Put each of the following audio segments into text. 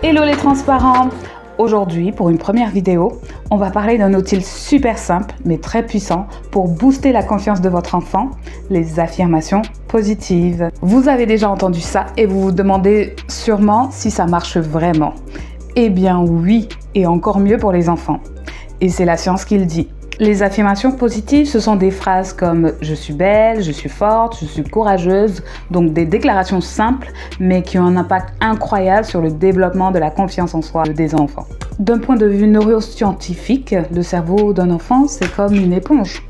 Hello les transparents! Aujourd'hui, pour une première vidéo, on va parler d'un outil super simple mais très puissant pour booster la confiance de votre enfant, les affirmations positives. Vous avez déjà entendu ça et vous vous demandez sûrement si ça marche vraiment. Eh bien oui, et encore mieux pour les enfants. Et c'est la science qui le dit. Les affirmations positives, ce sont des phrases comme « je suis belle »,« je suis forte »,« je suis courageuse », donc des déclarations simples, mais qui ont un impact incroyable sur le développement de la confiance en soi des enfants. D'un point de vue neuroscientifique, le cerveau d'un enfant, c'est comme une éponge.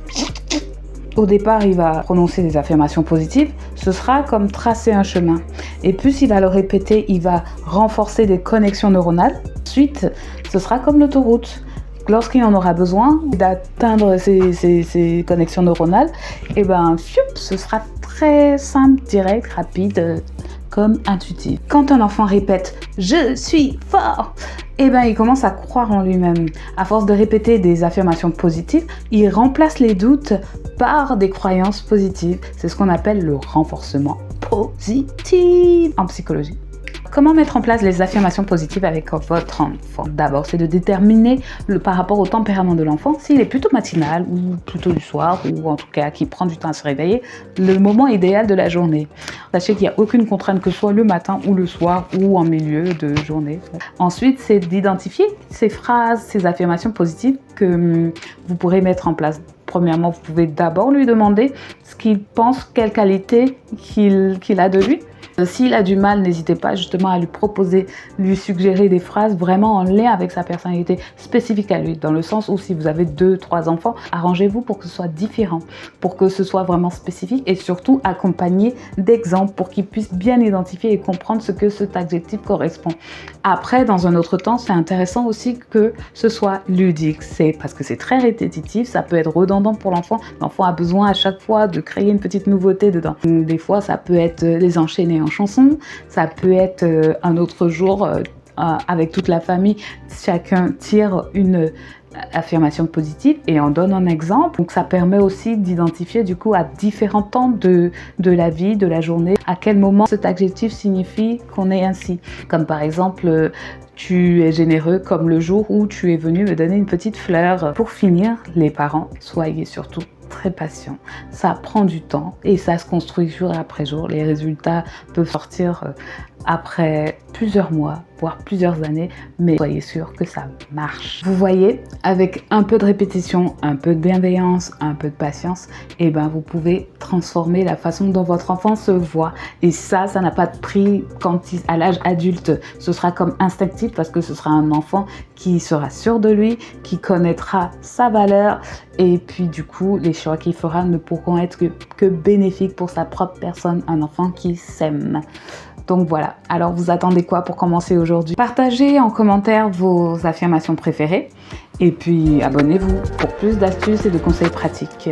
Au départ, il va prononcer des affirmations positives, ce sera comme tracer un chemin. Et plus il va le répéter, il va renforcer des connexions neuronales. Ensuite, ce sera comme l'autoroute. Lorsqu'il en aura besoin d'atteindre ces connexions neuronales, et ben, ce sera très simple, direct, rapide, comme intuitif. Quand un enfant répète « je suis fort », et ben, il commence à croire en lui-même. À force de répéter des affirmations positives, il remplace les doutes par des croyances positives. C'est ce qu'on appelle le renforcement positif en psychologie. Comment mettre en place les affirmations positives avec votre enfant? D'abord, c'est de déterminer par rapport au tempérament de l'enfant, s'il est plutôt matinal ou plutôt du soir, ou en tout cas qui prend du temps à se réveiller, le moment idéal de la journée. Sachez qu'il n'y a aucune contrainte que ce soit le matin ou le soir ou en milieu de journée. Ensuite, c'est d'identifier ces phrases, ces affirmations positives que vous pourrez mettre en place. Premièrement, vous pouvez d'abord lui demander ce qu'il pense, quelle qualité qu'il a de lui. S'il a du mal, n'hésitez pas justement à lui proposer, lui suggérer des phrases vraiment en lien avec sa personnalité spécifique à lui, dans le sens où si vous avez 2-3 enfants, arrangez-vous pour que ce soit différent, pour que ce soit vraiment spécifique et surtout accompagné d'exemples pour qu'ils puissent bien identifier et comprendre ce que cet adjectif correspond. Après, dans un autre temps, c'est intéressant aussi que ce soit ludique, c'est parce que c'est très répétitif, ça peut être redondant pour l'enfant. L'enfant a besoin à chaque fois de créer une petite nouveauté dedans. Des fois, ça peut être les enchaîner en chanson, ça peut être un autre jour avec toute la famille, chacun tire une affirmation positive et on donne un exemple. Donc ça permet aussi d'identifier du coup à différents temps de la vie, de la journée, à quel moment cet adjectif signifie qu'on est ainsi. Comme par exemple, tu es généreux comme le jour où tu es venu me donner une petite fleur. Pour finir, les parents, soyez surtout très patient. Ça prend du temps et ça se construit jour après jour. Les résultats peuvent sortir après plusieurs mois, voire plusieurs années, mais soyez sûr que ça marche. Vous voyez, avec un peu de répétition, un peu de bienveillance, un peu de patience, et ben vous pouvez transformer la façon dont votre enfant se voit. Et ça n'a pas de prix à l'âge adulte. Ce sera comme instinctif parce que ce sera un enfant qui sera sûr de lui, qui connaîtra sa valeur et puis du coup, les choix qu'il fera ne pourront être que bénéfiques pour sa propre personne, un enfant qui s'aime. Donc voilà, alors vous attendez quoi pour commencer aujourd'hui? Partagez en commentaire vos affirmations préférées et puis abonnez-vous pour plus d'astuces et de conseils pratiques.